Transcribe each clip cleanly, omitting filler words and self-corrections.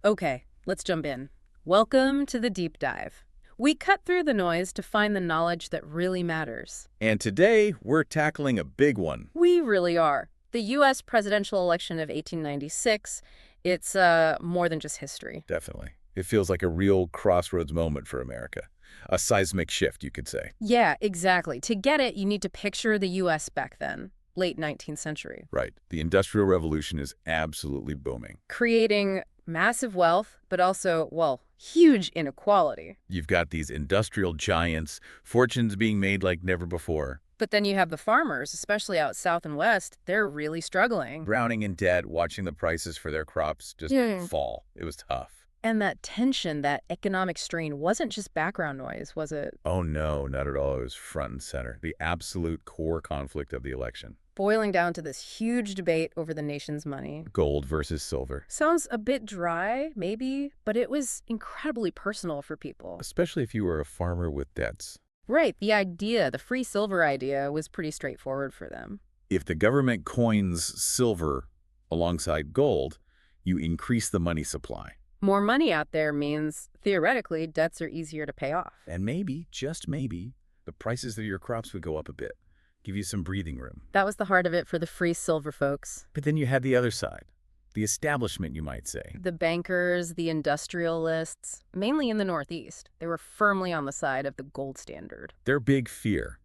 Okay, let's jump in. Welcome to the deep dive. We cut through the noise to find the knowledge that really matters. And today, we're tackling a big one. We really are. The U.S. presidential election of 1896, it's more than just history. Definitely. It feels like a real crossroads moment for America. A seismic shift, you could say. Yeah, exactly. To get it, you need to picture the U.S. back then, late 19th century. Right. The Industrial Revolution is absolutely booming. Creating massive wealth, but also, well, huge inequality. You've got these industrial giants, fortunes being made like never before. But then you have the farmers, especially out south and west, they're really struggling. Drowning in debt, watching the prices for their crops just fall. It was tough. And that tension, that economic strain, wasn't just background noise, was it? Oh no, not at all. It was front and center. The absolute core conflict of the election. Boiling down to this huge debate over the nation's money. Gold versus silver. Sounds a bit dry, maybe, but it was incredibly personal for people. Especially if you were a farmer with debts. Right, the free silver idea, was pretty straightforward for them. If the government coins silver alongside gold, you increase the money supply. More money out there means, theoretically, debts are easier to pay off. And maybe, just maybe, the prices of your crops would go up a bit. Give you some breathing room. That was the heart of it for the free silver folks. But then you had the other side. The establishment, you might say. The bankers, the industrialists, mainly in the Northeast, they were firmly on the side of the gold standard. Their big fear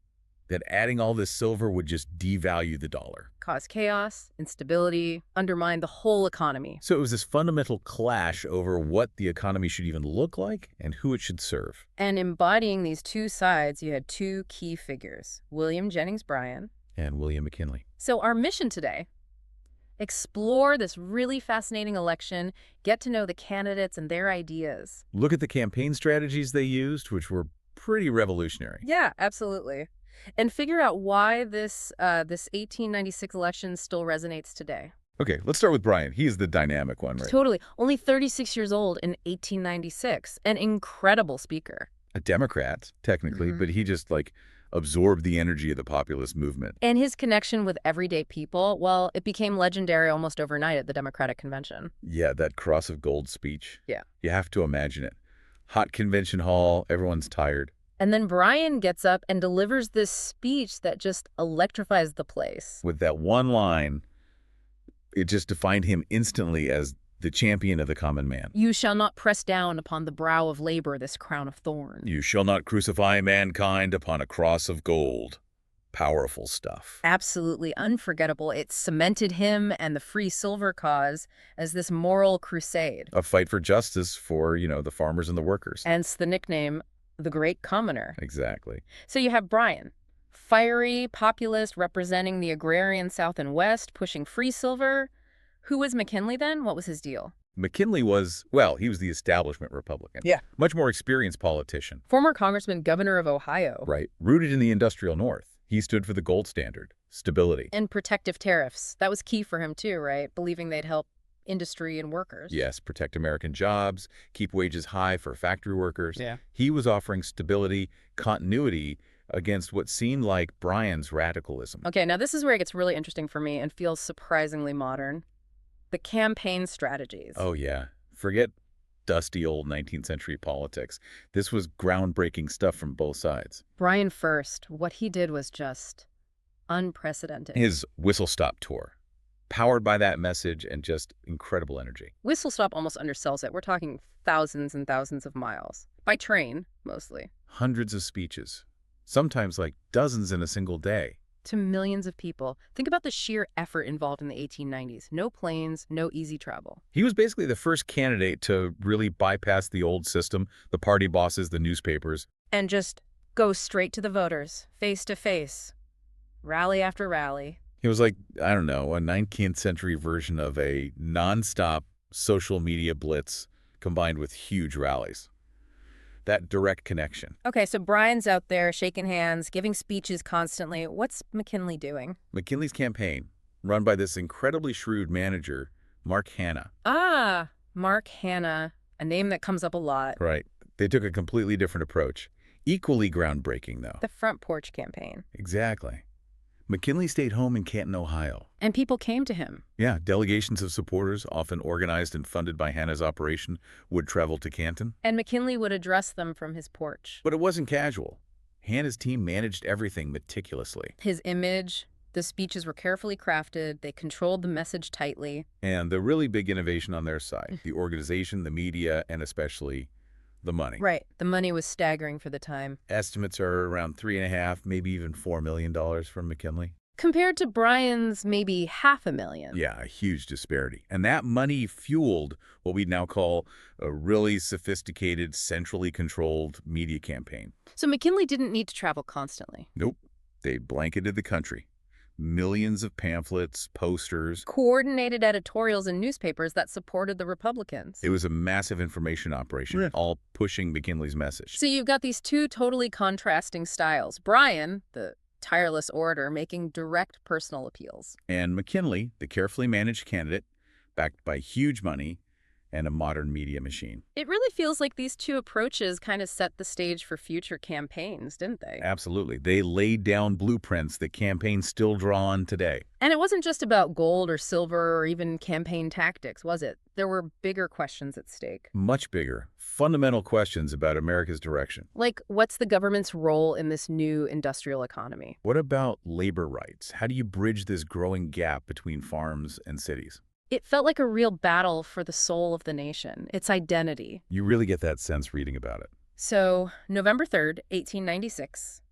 that adding all this silver would just devalue the dollar. Cause chaos, instability, undermine the whole economy. So it was this fundamental clash over what the economy should even look like and who it should serve. And embodying these two sides, you had two key figures, William Jennings Bryan And William McKinley. So our mission today, explore this really fascinating election, get to know the candidates and their ideas. Look at the campaign strategies they used, which were pretty revolutionary. Yeah, absolutely. And figure out why this 1896 election still resonates today. Okay, let's start with Bryan. He's the dynamic one, right? Totally. Only 36 years old in 1896. An incredible speaker. A Democrat, technically, but he just, absorbed the energy of the populist movement. And his connection with everyday people, well, it became legendary almost overnight at the Democratic Convention. Yeah, that cross of gold speech. Yeah. You have to imagine it. Hot convention hall, everyone's tired. And then Bryan gets up and delivers this speech that just electrifies the place. With that one line, it just defined him instantly as the champion of the common man. You shall not press down upon the brow of labor this crown of thorns. You shall not crucify mankind upon a cross of gold. Powerful stuff. Absolutely unforgettable. It cemented him and the free silver cause as this moral crusade. A fight for justice for, the farmers and the workers. Hence the nickname, the Great Commoner. Exactly. So you have Bryan, fiery populist representing the agrarian South and West, pushing free silver. Who was McKinley then? What was his deal? McKinley he was the establishment Republican. Yeah. Much more experienced politician. Former congressman, governor of Ohio. Right. Rooted in the industrial North. He stood for the gold standard, stability. And protective tariffs. That was key for him too, right? Believing they'd help industry and workers. Yes, protect American jobs, keep wages high for factory workers. Yeah. He was offering stability, continuity against what seemed like Bryan's radicalism. Okay, now this is where it gets really interesting for me and feels surprisingly modern. The campaign strategies. Oh, yeah. Forget dusty old 19th century politics. This was groundbreaking stuff from both sides. Bryan first, what he did was just unprecedented. His whistle-stop tour, powered by that message and just incredible energy. Whistle Stop almost undersells it. We're talking thousands and thousands of miles. By train, mostly. Hundreds of speeches, sometimes dozens in a single day. To millions of people. Think about the sheer effort involved in the 1890s. No planes, no easy travel. He was basically the first candidate to really bypass the old system, the party bosses, the newspapers. And just go straight to the voters, face to face. Rally after rally. It was a 19th century version of a nonstop social media blitz combined with huge rallies. That direct connection. Okay, so Bryan's out there shaking hands, giving speeches constantly. What's McKinley doing? McKinley's campaign, run by this incredibly shrewd manager, Mark Hanna. Ah, Mark Hanna, a name that comes up a lot. Right. They took a completely different approach. Equally groundbreaking, though. The front porch campaign. Exactly. McKinley stayed home in Canton, Ohio. And people came to him. Yeah, delegations of supporters, often organized and funded by Hanna's operation, would travel to Canton. And McKinley would address them from his porch. But it wasn't casual. Hanna's team managed everything meticulously. His image, the speeches were carefully crafted, they controlled the message tightly. And the really big innovation on their side, the organization, the media, and especially the money. Right. The money was staggering for the time. Estimates are around $3.5, maybe even $4 million from McKinley. Compared to Bryan's maybe $500,000. Yeah, a huge disparity. And that money fueled what we'd now call a really sophisticated, centrally controlled media campaign. So McKinley didn't need to travel constantly. Nope. They blanketed the country. Millions of pamphlets, posters. Coordinated editorials in newspapers that supported the Republicans. It was a massive information operation, all pushing McKinley's message. So you've got these two totally contrasting styles. Bryan, the tireless orator, making direct personal appeals. And McKinley, the carefully managed candidate, backed by huge money and a modern media machine. It really feels like these two approaches kind of set the stage for future campaigns, didn't they? Absolutely. They laid down blueprints that campaigns still draw on today. And it wasn't just about gold or silver or even campaign tactics, was it? There were bigger questions at stake. Much bigger, fundamental questions about America's direction. Like, what's the government's role in this new industrial economy? What about labor rights? How do you bridge this growing gap between farms and cities? It felt like a real battle for the soul of the nation, its identity. You really get that sense reading about it. So, November 3rd, 1896,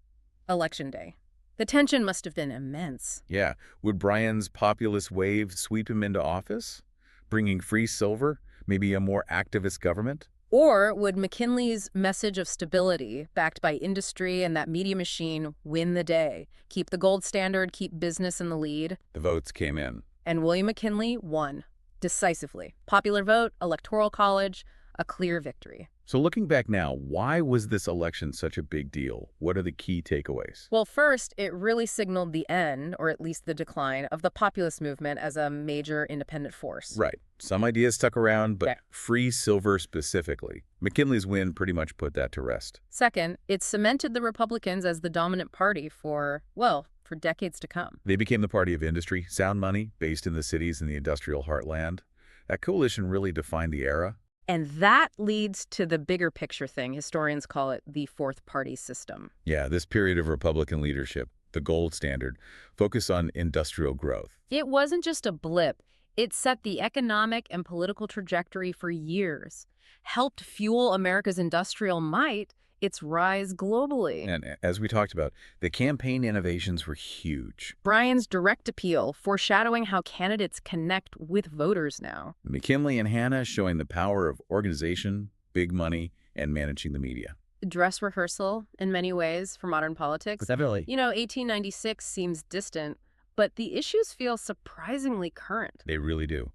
Election Day. The tension must have been immense. Yeah. Would Bryan's populist wave sweep him into office, bringing free silver, maybe a more activist government? Or would McKinley's message of stability, backed by industry and that media machine, win the day? Keep the gold standard, keep business in the lead? The votes came in. And William McKinley won, decisively. Popular vote, electoral college, a clear victory. So looking back now, why was this election such a big deal? What are the key takeaways? Well, first, it really signaled the end, or at least the decline, of the populist movement as a major independent force. Right. Some ideas stuck around, but Yeah. free silver specifically. McKinley's win pretty much put that to rest. Second, it cemented the Republicans as the dominant party for decades to come. They became the party of industry, sound money, based in the cities in the industrial heartland. That coalition really defined the era. And that leads to the bigger picture thing. Historians call it the fourth party system. Yeah, this period of Republican leadership, the gold standard, focused on industrial growth. It wasn't just a blip. It set the economic and political trajectory for years, helped fuel America's industrial might, its rise globally. And as we talked about, the campaign innovations were huge. Bryan's direct appeal, foreshadowing how candidates connect with voters now. McKinley and Hanna showing the power of organization, big money, and managing the media. Dress rehearsal, in many ways, for modern politics. Definitely. You know, 1896 seems distant, but the issues feel surprisingly current. They really do.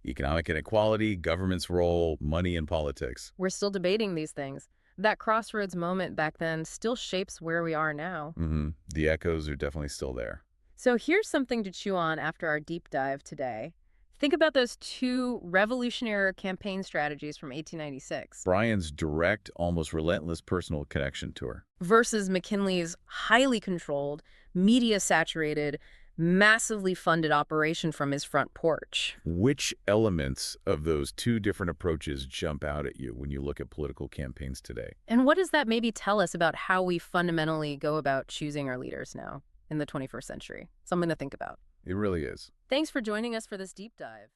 Economic inequality, government's role, money in politics. We're still debating these things. That crossroads moment back then still shapes where we are now. The echoes are definitely still there. So here's something to chew on after our deep dive today. Think about those two revolutionary campaign strategies from 1896. Bryan's direct, almost relentless personal connection to her. Versus McKinley's highly controlled, media-saturated, massively funded operation from his front porch. Which elements of those two different approaches jump out at you when you look at political campaigns today? And what does that maybe tell us about how we fundamentally go about choosing our leaders now in the 21st century? Something to think about. It really is. Thanks for joining us for this deep dive.